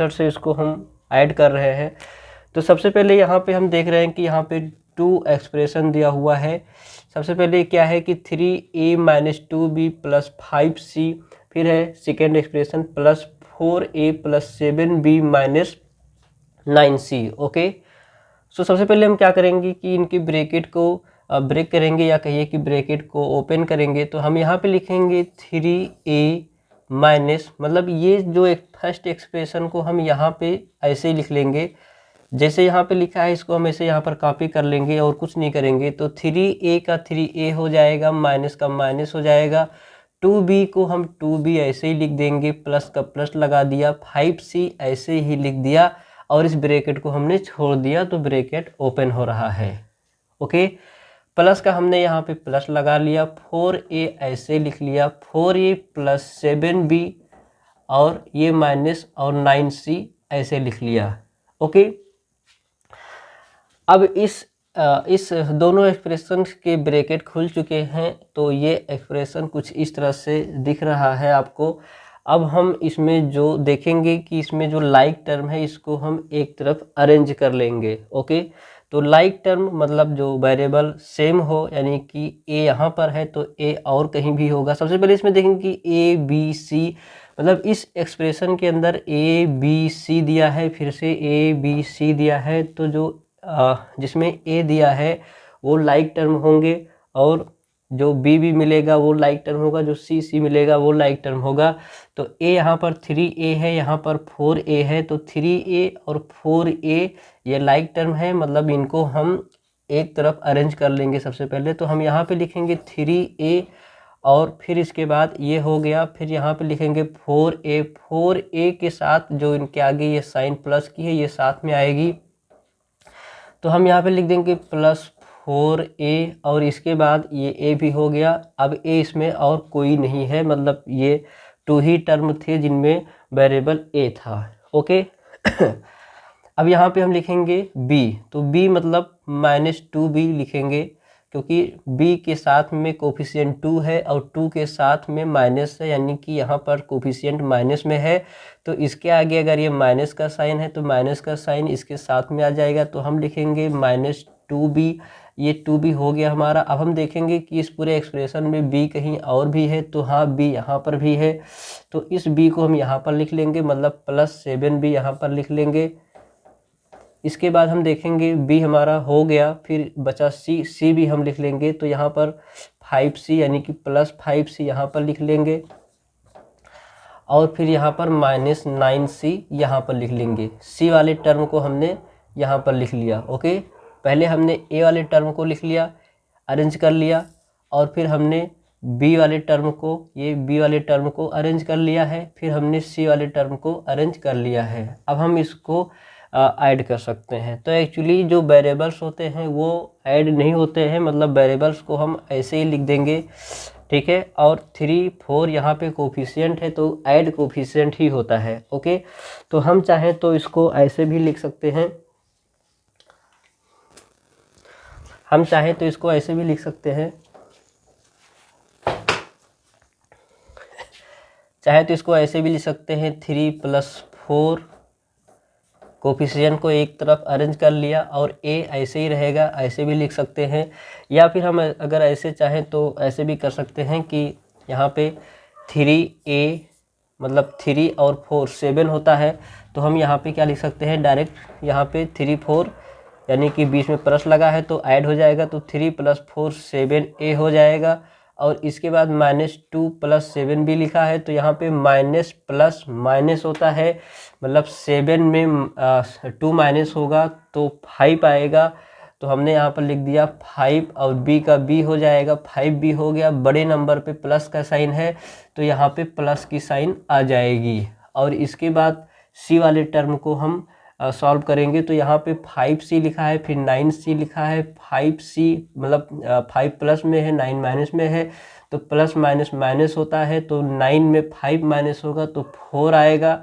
से इसको हम ऐड कर रहे हैं। तो सबसे पहले यहाँ पे हम देख रहे हैं कि यहाँ पे 2 एक्सप्रेशन दिया हुआ है। सबसे पहले क्या है कि 3a - 2b + 5c, फिर है second expression +4a + 7b - 9c। Okay, सो सबसे पहले हम क्या करेंगे कि इनकी ब्रैकेट को ब्रेक करेंगे या कहिए कि ब्रैकेट को ओपन करेंगे। तो हम यहाँ पे लिखेंगे 3a माइनस, मतलब ये जो एक फर्स्ट एक्सप्रेशन को हम यहाँ पे ऐसे ही लिख लेंगे, जैसे यहाँ पे लिखा है इसको हम ऐसे यहाँ पर कॉपी कर लेंगे और कुछ नहीं करेंगे। तो 3a का 3a हो जाएगा, माइनस का माइनस हो जाएगा, 2b को हम 2b ऐसे ही लिख देंगे, प्लस का प्लस लगा दिया, 5c ऐसे ही लिख दिया और इस ब्रैकेट को हमने छोड़ दिया, तो ब्रैकेट ओपन हो रहा है। ओके, प्लस का हमने यहाँ पे प्लस लगा लिया, 4a ऐसे लिख लिया, 4a + 7b और ये माइनस और 9c ऐसे लिख लिया। ओके, अब इस दोनों एक्सप्रेशन के ब्रैकेट खुल चुके हैं, तो ये एक्सप्रेशन कुछ इस तरह से दिख रहा है आपको। अब हम इसमें जो देखेंगे कि इसमें जो लाइक टर्म है इसको हम एक तरफ अरेंज कर लेंगे। ओके, तो लाइक टर्म मतलब जो वेरिएबल सेम हो, यानी कि a यहाँ पर है तो a और कहीं भी होगा। सबसे पहले इसमें देखेंगे कि a b c, मतलब इस एक्सप्रेशन के अंदर a b c दिया है, फिर से a b c दिया है, तो जो जिसमें a दिया है वो लाइक टर्म होंगे और जो b भी मिलेगा वो लाइक टर्म होगा, जो c मिलेगा वो लाइक टर्म होगा। तो a यहाँ पर 3a है, यहाँ पर 4a है, तो 3a और 4a ये लाइक टर्म है, मतलब इनको हम एक तरफ अरेंज कर लेंगे। सबसे पहले तो हम यहाँ पे लिखेंगे 3a और फिर इसके बाद ये हो गया, फिर यहाँ पे लिखेंगे 4a, 4a के साथ जो इनके आगे ये साइन प्लस की है ये साथ में आएगी, तो हम यहाँ पे लिख देंगे +4a और इसके बाद ये a भी हो गया। अब a इसमें और कोई नहीं है, मतलब ये 2 ही टर्म थे जिनमें वेरिएबल a था। ओके, अब यहाँ पे हम लिखेंगे b, तो b मतलब -2b लिखेंगे, क्योंकि b के साथ में कोफिशिएंट 2 है और 2 के साथ में माइनस है, यानी कि यहाँ पर कोफिशिएंट माइनस में है, तो इसके आगे अगर ये माइनस का साइन है तो माइनस का साइन इसके साथ में आ जाएगा, तो हम लिखेंगे -2b। ये 2b हो गया हमारा। अब हम देखेंगे कि इस पूरे एक्सप्रेशन में b कहीं और भी है, तो हाँ b यहाँ पर भी है, तो इस b को हम यहाँ पर लिख लेंगे, मतलब +7b यहाँ पर लिख लेंगे। इसके बाद हम देखेंगे b हमारा हो गया, फिर बचा c भी हम लिख लेंगे, तो यहाँ पर 5c यानी कि +5c यहाँ पर लिख लेंगे और फिर यहाँ पर -9c यहाँ पर लिख लेंगे। c वाले टर्म को हमने यहाँ पर लिख लिया। ओके, पहले हमने a वाले टर्म को लिख लिया, अरेंज कर लिया, और फिर हमने b वाले टर्म को, ये b वाले टर्म को अरेंज कर लिया है, फिर हमने c वाले टर्म को अरेंज कर लिया है। अब हम इसको ऐड कर सकते हैं। तो एक्चुअली जो वेरिएबल्स होते हैं वो ऐड नहीं होते हैं, मतलब वेरिएबल्स को हम ऐसे ही लिख देंगे, ठीक है। और 3, 4 यहाँ पे कोफिशिएंट है तो ऐड कोफिशिएंट ही होता है, ओके। तो हम चाहें तो इसको ऐसे भी लिख सकते हैं, हम चाहें तो इसको ऐसे भी लिख सकते हैं, चाहे तो इसको ऐसे भी लिख सकते हैं 3 + 4, कोफिशिएंट को एक तरफ अरेंज कर लिया और a ऐसे ही रहेगा, ऐसे भी लिख सकते हैं। या फिर हम अगर ऐसे चाहें तो ऐसे भी कर सकते हैं कि यहाँ पे 3a मतलब 3 और 4 7 होता है, तो हम यहाँ पे क्या लिख सकते हैं, डायरेक्ट यहाँ पे 3 4 यानी कि बीच में प्लस लगा है तो ऐड हो जाएगा, तो 3 + 4 7a हो जाएगा। और इसके बाद -2 + 7 भी लिखा है, तो यहाँ पे माइनस प्लस माइनस होता है, मतलब 7 में 2 माइनस होगा तो 5 आएगा, तो हमने यहाँ पर लिख दिया 5 और b का b हो जाएगा, 5b हो गया। बड़े नंबर पे प्लस का साइन है तो यहाँ पे प्लस की साइन आ जाएगी। और इसके बाद c वाले टर्म को हम सॉल्व करेंगे, तो यहाँ पे 5c लिखा है, फिर 9c लिखा है। 5c मतलब 5 प्लस में है, 9 माइनस में है, तो प्लस माइनस माइनस होता है, तो 9 में 5 माइनस होगा तो 4 आएगा।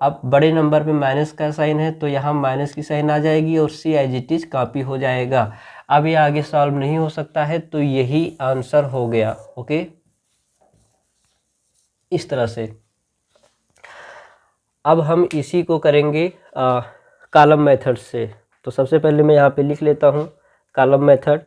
अब बड़े नंबर पे माइनस का साइन है तो यहाँ माइनस की साइन आ जाएगी और c as it is copy हो जाएगा। अब ये आगे सॉल्व नहीं हो सकता है, तो यही आंसर हो गया, ओके। इस तरह से अब हम इसी को करेंगे कॉलम मेथड से। तो सबसे पहले मैं यहाँ पे लिख लेता हूँ कॉलम मेथड।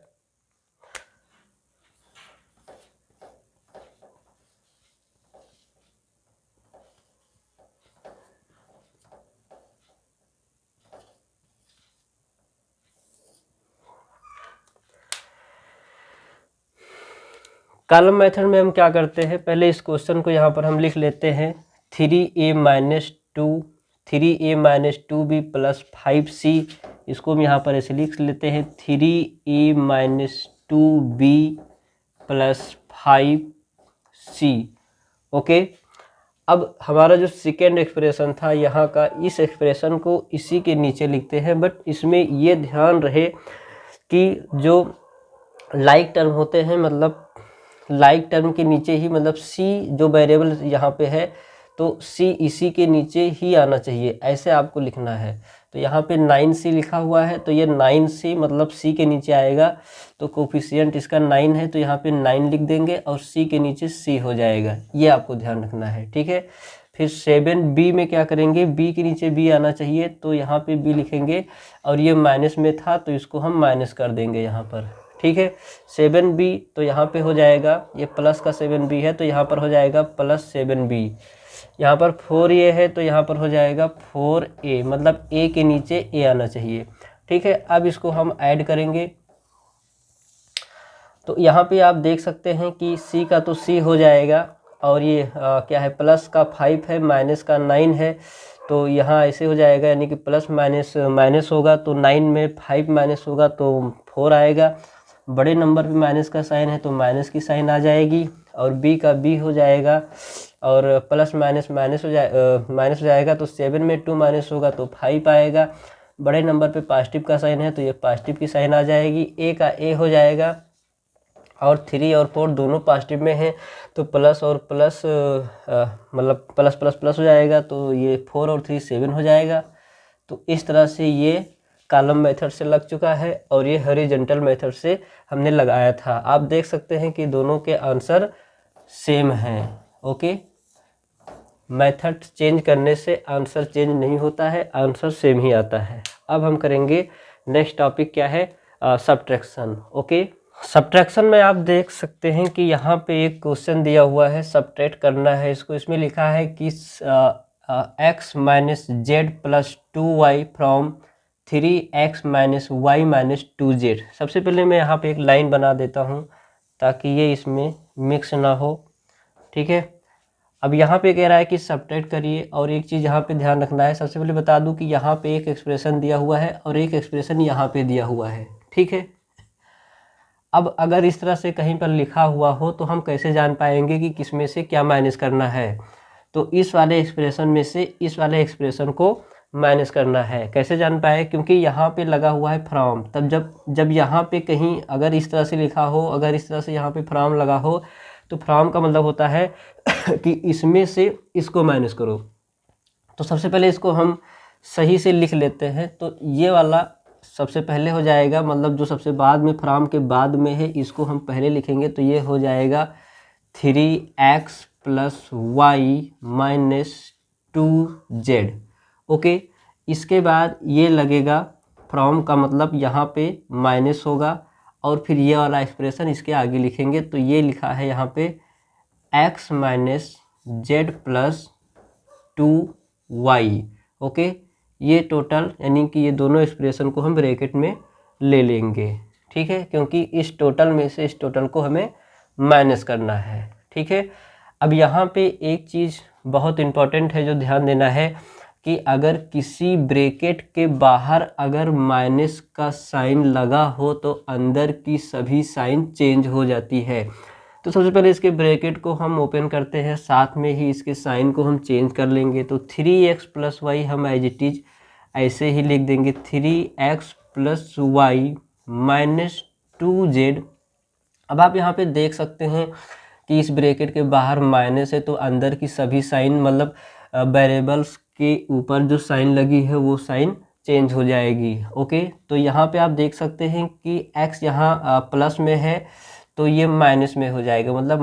कॉलम मेथड में हम क्या करते हैं, पहले इस क्वेश्चन को यहाँ पर हम लिख लेते हैं 3a - 2 3a - 2b + 5c, इसको हम यहाँ पर ऐसे लिख लेते हैं 3a - 2b + 5c, ओके। अब हमारा जो सेकेंड एक्सप्रेशन था यहाँ का, इस एक्सप्रेशन को इसी के नीचे लिखते हैं, बट इसमें ये ध्यान रहे कि जो लाइक टर्म होते हैं, मतलब लाइक टर्म के नीचे ही, मतलब c जो वेरिएबल यहाँ पे है तो c इसी के नीचे ही आना चाहिए, ऐसे आपको लिखना है। तो यहाँ पे 9c लिखा हुआ है तो ये 9c मतलब c के नीचे आएगा, तो कोफिशिएंट इसका 9 है तो यहाँ पे 9 लिख देंगे और c के नीचे c हो जाएगा, ये आपको ध्यान रखना है, ठीक है। फिर 7b में क्या करेंगे, b के नीचे b आना चाहिए तो यहाँ पे b लिखेंगे, और ये माइनस में था तो इसको हम माइनस कर देंगे यहाँ पर, ठीक है। 7b तो यहाँ पे हो जाएगा, ये प्लस का 7b है तो यहाँ पर हो जाएगा +7b। यहाँ पर 4a है तो यहाँ पर हो जाएगा 4a, मतलब a के नीचे a आना चाहिए, ठीक है। अब इसको हम ऐड करेंगे, तो यहाँ पे आप देख सकते हैं कि c का तो c हो जाएगा, और ये क्या है, प्लस का 5 है, माइनस का 9 है, तो यहाँ ऐसे हो जाएगा, यानी कि प्लस माइनस माइनस होगा तो 9 में 5 माइनस होगा तो 4 आएगा। बड़े नंबर पे माइनस का साइन है तो माइनस की साइन आ जाएगी, और b का b हो जाएगा, और प्लस माइनस माइनस हो जाएगा, तो 7 में 2 माइनस होगा तो 5 आएगा। बड़े नंबर पे पॉजिटिव का साइन है तो ये पॉजिटिव की साइन आ जाएगी, a का a हो जाएगा, और 3 और 4 दोनों पॉजिटिव में हैं तो प्लस और प्लस मतलब प्लस प्लस प्लस हो जाएगा, तो ये 4 और 3 7 हो जाएगा। तो इस तरह से ये कॉलम मेथड से लग चुका है, और ये हॉरिजॉन्टल मेथड से हमने लगाया था। आप देख सकते हैं कि दोनों के आंसर सेम हैं, ओके। मेथड चेंज करने से आंसर चेंज नहीं होता है, आंसर सेम ही आता है। अब हम करेंगे नेक्स्ट टॉपिक, क्या है, सब्ट्रैक्शन, ओके। सब्ट्रैक्शन में आप देख सकते हैं कि यहाँ पे एक क्वेश्चन दिया हुआ है, सब्ट्रैक्ट करना है इसको। इसमें लिखा है कि x - z + 2y from 3x - y - 2z। सबसे पहले मैं यहाँ पे एक लाइन बना देता हूँ ताकि ये इसमें मिक्स ना हो, ठीक है। अब यहाँ पे कह रहा है कि सब्ट्रैक्ट करिए, और एक चीज़ यहाँ पे ध्यान रखना है, सबसे पहले बता दूँ कि यहाँ पे एक एक्सप्रेशन दिया हुआ है और एक एक्सप्रेशन यहाँ पे दिया हुआ है, ठीक है। अब अगर इस तरह से कहीं पर लिखा हुआ हो तो हम कैसे जान पाएंगे कि किस में से क्या माइनस करना है। तो इस वाले एक्सप्रेशन में से इस वाले एक्सप्रेशन को माइनस करना है। कैसे जान पाए? क्योंकि यहाँ पे लगा हुआ है फ्रॉम। तब जब यहाँ पे कहीं अगर इस तरह से लिखा हो, अगर इस तरह से यहाँ पे फ्रॉम लगा हो, तो फ्रॉम का मतलब होता है कि इसमें से इसको माइनस करो। तो सबसे पहले इसको हम सही से लिख लेते हैं। तो ये वाला सबसे पहले हो जाएगा, मतलब जो सबसे बाद में फ्रॉम के बाद में है, इसको हम पहले लिखेंगे। तो ये हो जाएगा 3x + y - 2z। ओके, इसके बाद ये लगेगा फ्रॉम का मतलब यहाँ पे माइनस होगा, और फिर ये वाला एक्सप्रेशन इसके आगे लिखेंगे। तो ये लिखा है यहाँ पे x - z + 2y। ओके, ये टोटल यानी कि ये दोनों एक्सप्रेशन को हम ब्रैकेट में ले लेंगे। ठीक है, क्योंकि इस टोटल में से इस टोटल को हमें माइनस करना है। ठीक है, अब यहाँ पे एक चीज़ बहुत इम्पॉर्टेंट है जो ध्यान देना है कि अगर किसी ब्रैकेट के बाहर अगर माइनस का साइन लगा हो तो अंदर की सभी साइन चेंज हो जाती है। तो सबसे पहले इसके ब्रैकेट को हम ओपन करते हैं, साथ में ही इसके साइन को हम चेंज कर लेंगे। तो 3x + y हम एज इट इज ऐसे ही लिख देंगे, 3x + y - 2z। अब आप यहाँ पे देख सकते हैं कि इस ब्रैकेट के बाहर माइनस है, तो अंदर की सभी साइन मतलब वेरिएबल्स के ऊपर जो साइन लगी है वो साइन चेंज हो जाएगी। ओके, तो यहाँ पे आप देख सकते हैं कि x यहाँ प्लस में है तो ये माइनस में हो जाएगा, मतलब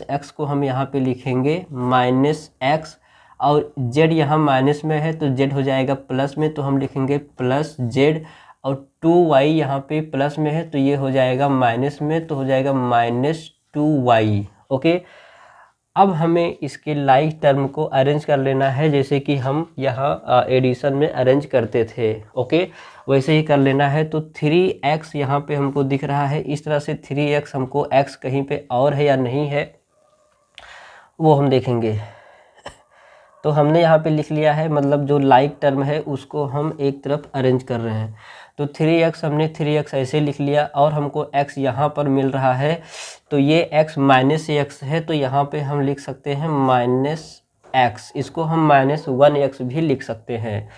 -x को हम यहाँ पे लिखेंगे -x, और z यहाँ माइनस में है तो z हो जाएगा प्लस में, तो हम लिखेंगे +z, और 2y यहाँ पे प्लस में है तो ये हो जाएगा माइनस में, तो हो जाएगा -2y। ओके, अब हमें इसके लाइक टर्म को अरेंज कर लेना है, जैसे कि हम यहाँ एडिशन में अरेंज करते थे। ओके, वैसे ही कर लेना है। तो 3x यहाँ पे हमको दिख रहा है इस तरह से, 3x हमको x कहीं पे और है या नहीं है वो हम देखेंगे। तो हमने यहाँ पे लिख लिया है, मतलब जो लाइक टर्म है उसको हम एक तरफ अरेंज कर रहे हैं। तो 3x हमने 3x ऐसे लिख लिया, और हमको x यहाँ पर मिल रहा है, तो ये x -x है, तो यहाँ पे हम लिख सकते हैं -x। इसको हम -1x भी लिख सकते हैं।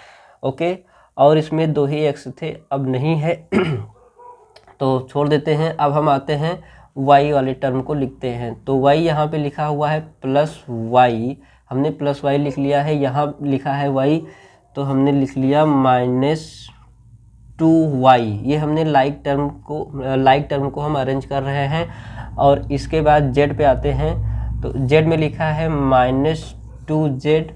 ओके, और इसमें 2 ही x थे, अब नहीं है तो छोड़ देते हैं। अब हम आते हैं y वाले टर्म को लिखते हैं। तो y यहाँ पे लिखा हुआ है +y, हमने +y लिख लिया है। यहाँ लिखा है y तो हमने लिख लिया -2y। ये हमने लाइक टर्म को हम अरेंज कर रहे हैं। और इसके बाद z पे आते हैं, तो z में लिखा है -2z।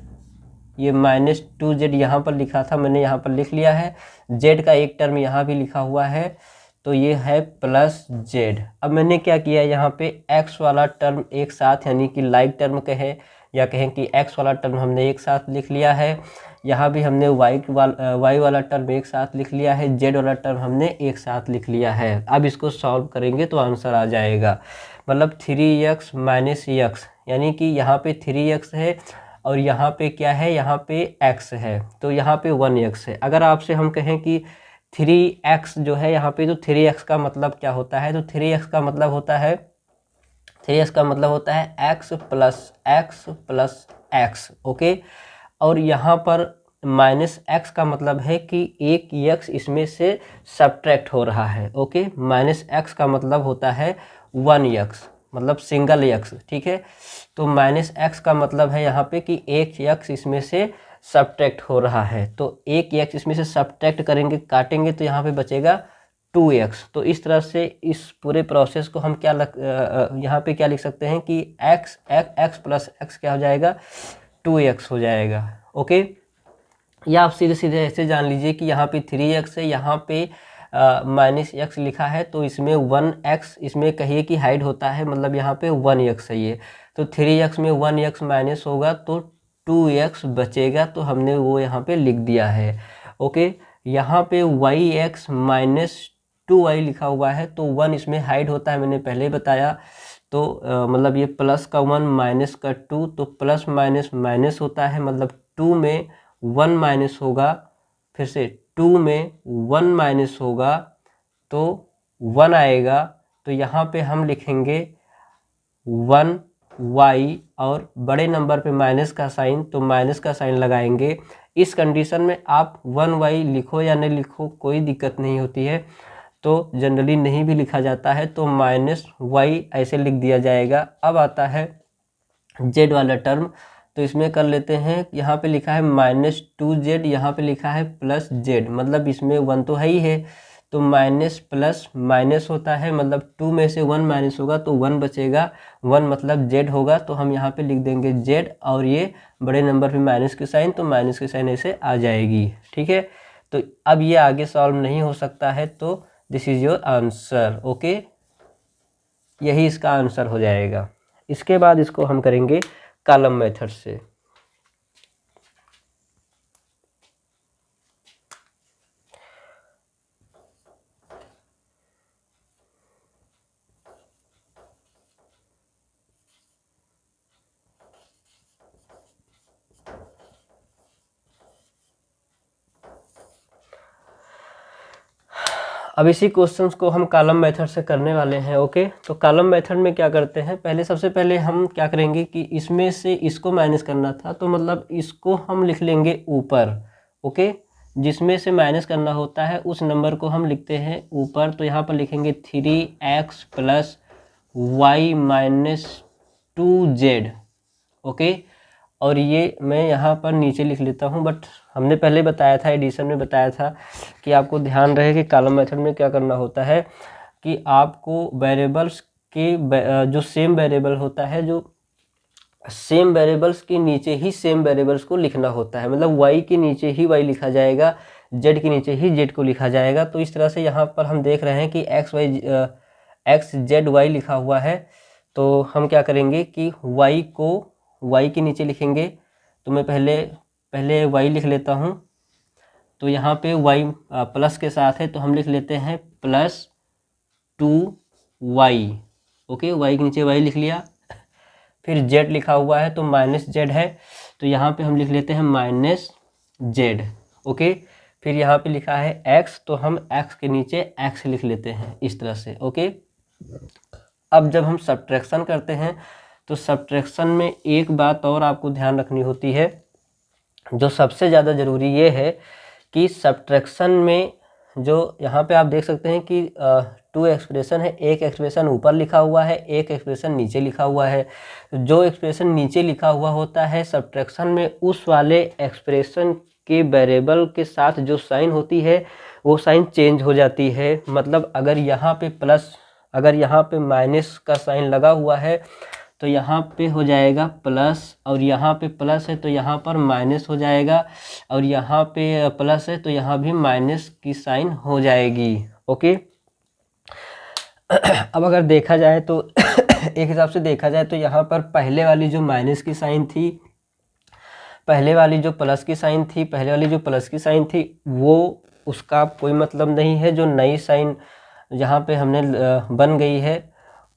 ये -2z यहाँ पर लिखा था, मैंने यहाँ पर लिख लिया है। z का एक टर्म यहाँ भी लिखा हुआ है, तो ये है +z। अब मैंने क्या किया, यहाँ पे x वाला टर्म एक साथ, यानी कि लाइक टर्म कहें या कहें कि x वाला टर्म हमने एक साथ लिख लिया है। यहाँ भी हमने y वाला टर्म एक साथ लिख लिया है, z वाला टर्म हमने एक साथ लिख लिया है। अब इसको सॉल्व करेंगे तो आंसर आ जाएगा, मतलब 3x - x, यानी कि यहाँ पे 3x है और यहाँ पे क्या है, यहाँ पे x है, तो यहाँ पे 1x है। अगर आपसे हम कहें कि 3x जो है यहाँ पे, तो 3x का मतलब क्या होता है, तो 3x का मतलब होता है x + x। ओके, और यहाँ पर -x का मतलब है कि एक x इसमें से सब्ट्रैक्ट हो रहा है। ओके, -x का मतलब होता है 1x, मतलब सिंगल x। ठीक है, तो -x का मतलब है यहाँ पे कि एक x इसमें से सब्ट्रैक्ट हो रहा है। तो एक x इसमें से सब्ट्रैक्ट करेंगे, काटेंगे, तो यहाँ पे बचेगा 2x। तो इस तरह से इस पूरे प्रोसेस को हम यहाँ पे क्या लिख सकते हैं कि x + x क्या हो जाएगा, 2x हो जाएगा। ओके, या आप सीधे सीधे ऐसे जान लीजिए कि यहाँ पे 3x है, यहाँ पे -x लिखा है, तो इसमें 1x इसमें कहिए कि हाइड होता है, मतलब यहाँ पे 1x है ये, तो 3x में 1x माइनस होगा तो 2x बचेगा, तो हमने वो यहाँ पे लिख दिया है। ओके, यहाँ पे yx - 2y लिखा हुआ है, तो 1 इसमें हाइड होता है, मैंने पहले ही बताया। तो मतलब ये प्लस का 1 माइनस का 2, तो प्लस माइनस माइनस होता है, मतलब 2 में 1 माइनस होगा, फिर से 2 में 1 माइनस होगा तो 1 आएगा। तो यहाँ पे हम लिखेंगे 1 वाई और बड़े नंबर पे माइनस का साइन, तो माइनस का साइन लगाएंगे। इस कंडीशन में आप 1y लिखो या नहीं लिखो कोई दिक्कत नहीं होती है, तो जनरली नहीं भी लिखा जाता है, तो -y ऐसे लिख दिया जाएगा। अब आता है z वाला टर्म, तो इसमें कर लेते हैं। यहाँ पे लिखा है -2z, यहाँ पे लिखा है +z, मतलब इसमें 1 तो है ही है, तो माइनस प्लस माइनस होता है, मतलब 2 में से 1 माइनस होगा तो 1 बचेगा, 1 मतलब z होगा, तो हम यहाँ पे लिख देंगे z, और ये बड़े नंबर पे माइनस की साइन, तो माइनस की साइन ऐसे आ जाएगी। ठीक है, तो अब ये आगे सॉल्व नहीं हो सकता है, तो this is your answer. Okay, यही इसका आंसर हो जाएगा। इसके बाद इसको हम करेंगे कॉलम मेथड से। अब इसी क्वेश्चंस को हम कॉलम मेथड से करने वाले हैं। ओके, तो कॉलम मेथड में क्या करते हैं, पहले सबसे पहले हम क्या करेंगे कि इसमें से इसको माइनस करना था, तो मतलब इसको हम लिख लेंगे ऊपर। ओके, जिसमें से माइनस करना होता है उस नंबर को हम लिखते हैं ऊपर, तो यहाँ पर लिखेंगे 3x + y - 2z। ओके, और ये मैं यहाँ पर नीचे लिख लेता हूँ, बट हमने पहले बताया था, एडिशन में बताया था कि आपको ध्यान रहे कि कॉलम मेथड में क्या करना होता है कि आपको वेरिएबल्स के जो सेम वेरिएबल होता है, जो सेम वेरिएबल्स के नीचे ही सेम वेरिएबल्स को लिखना होता है, मतलब y के नीचे ही y लिखा जाएगा, z के नीचे ही z को लिखा जाएगा। तो इस तरह से यहाँ पर हम देख रहे हैं कि x z y लिखा हुआ है, तो हम क्या करेंगे कि y को y के नीचे लिखेंगे। तो मैं पहले y लिख लेता हूँ, तो यहाँ पे y प्लस के साथ है, तो हम लिख लेते हैं +2y। ओके, y के नीचे y लिख लिया, फिर z लिखा हुआ है तो -z है, तो यहाँ पे हम लिख लेते हैं -z। ओके, फिर यहाँ पे लिखा है x, तो हम x के नीचे x लिख लेते हैं इस तरह से। ओके, अब जब हम सब्ट्रैक्शन करते हैं तो सब्ट्रैक्शन में एक बात और आपको ध्यान रखनी होती है, जो सबसे ज़्यादा ज़रूरी ये है कि सब्ट्रैक्शन में जो यहाँ पे आप देख सकते हैं कि 2 एक्सप्रेशन है, एक एक्सप्रेशन ऊपर लिखा हुआ है, एक एक्सप्रेशन नीचे लिखा हुआ है। जो एक्सप्रेशन नीचे लिखा हुआ होता है सब्ट्रैक्शन में, उस वाले एक्सप्रेशन के वेरिएबल के साथ जो साइन होती है वो साइन चेंज हो जाती है। मतलब अगर यहाँ पे माइनस का साइन लगा हुआ है तो यहाँ पे हो जाएगा प्लस, और यहाँ पे प्लस है तो यहाँ पर माइनस हो जाएगा, और यहाँ पे प्लस है तो यहाँ भी माइनस की साइन हो जाएगी। ओके, अब अगर देखा जाए तो एक हिसाब से देखा जाए तो यहाँ पर पहले वाली जो माइनस की साइन थी, पहले वाली जो प्लस की साइन थी, पहले वाली जो प्लस की साइन थी, वो उसका कोई मतलब नहीं है। जो नई साइन यहाँ पे हमने बन गई है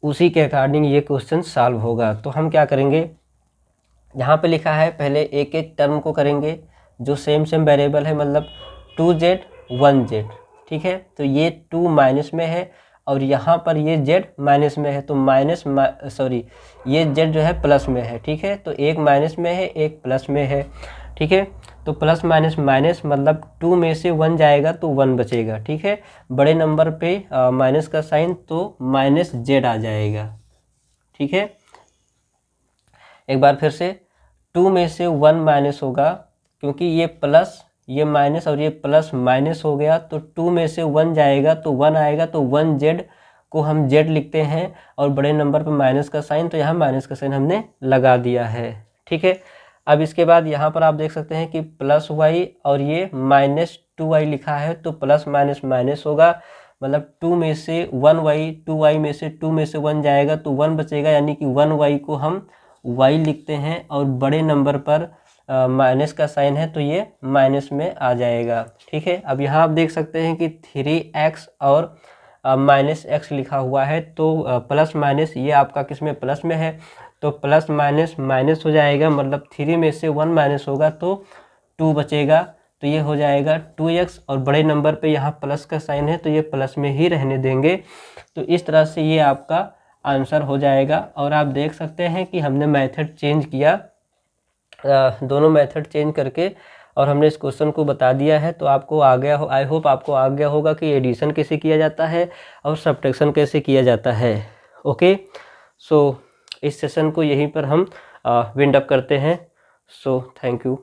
उसी के अकॉर्डिंग ये क्वेश्चन सॉल्व होगा। तो हम क्या करेंगे, यहाँ पे लिखा है पहले एक एक टर्म को करेंगे जो सेम वेरिएबल है, मतलब 2z 1z। ठीक है, तो ये 2 माइनस में है और यहाँ पर ये z माइनस में है, तो ये z जो है प्लस में है। ठीक है, तो एक माइनस में है एक प्लस में है। ठीक है, तो प्लस माइनस माइनस, मतलब 2 में से 1 जाएगा तो 1 बचेगा। ठीक है, बड़े नंबर पे माइनस का साइन तो -z आ जाएगा। ठीक है, एक बार फिर से 2 में से 1 माइनस होगा, क्योंकि ये प्लस ये माइनस और ये प्लस माइनस हो गया, तो 2 में से 1 जाएगा तो 1 आएगा, तो 1z को हम z लिखते हैं, और बड़े नंबर पे माइनस का साइन, तो यहाँ माइनस का साइन हमने लगा दिया है। ठीक है, अब इसके बाद यहाँ पर आप देख सकते हैं कि +y और ये -2y लिखा है, तो प्लस माइनस माइनस होगा, मतलब 2 में से 1y, 2y में से 2 में से 1 जाएगा तो 1 बचेगा, यानी कि 1y को हम y लिखते हैं, और बड़े नंबर पर माइनस का साइन है तो ये माइनस में आ जाएगा। ठीक है, अब यहाँ आप देख सकते हैं कि 3x और -x लिखा हुआ है, तो प्लस माइनस ये आपका किस में प्लस में है, तो प्लस माइनस माइनस हो जाएगा, मतलब 3 में से 1 माइनस होगा तो 2 बचेगा, तो ये हो जाएगा 2x, और बड़े नंबर पे यहाँ प्लस का साइन है तो ये प्लस में ही रहने देंगे। तो इस तरह से ये आपका आंसर हो जाएगा। और आप देख सकते हैं कि हमने मेथड चेंज किया, दोनों मेथड चेंज करके और हमने इस क्वेश्चन को बता दिया है। तो आपको आ गया हो, आई होप आपको आ गया होगा कि एडिशन कैसे किया जाता है और सब्ट्रैक्शन कैसे किया जाता है। ओके, सो इस सेशन को यहीं पर हम विंड अप करते हैं। So thank you.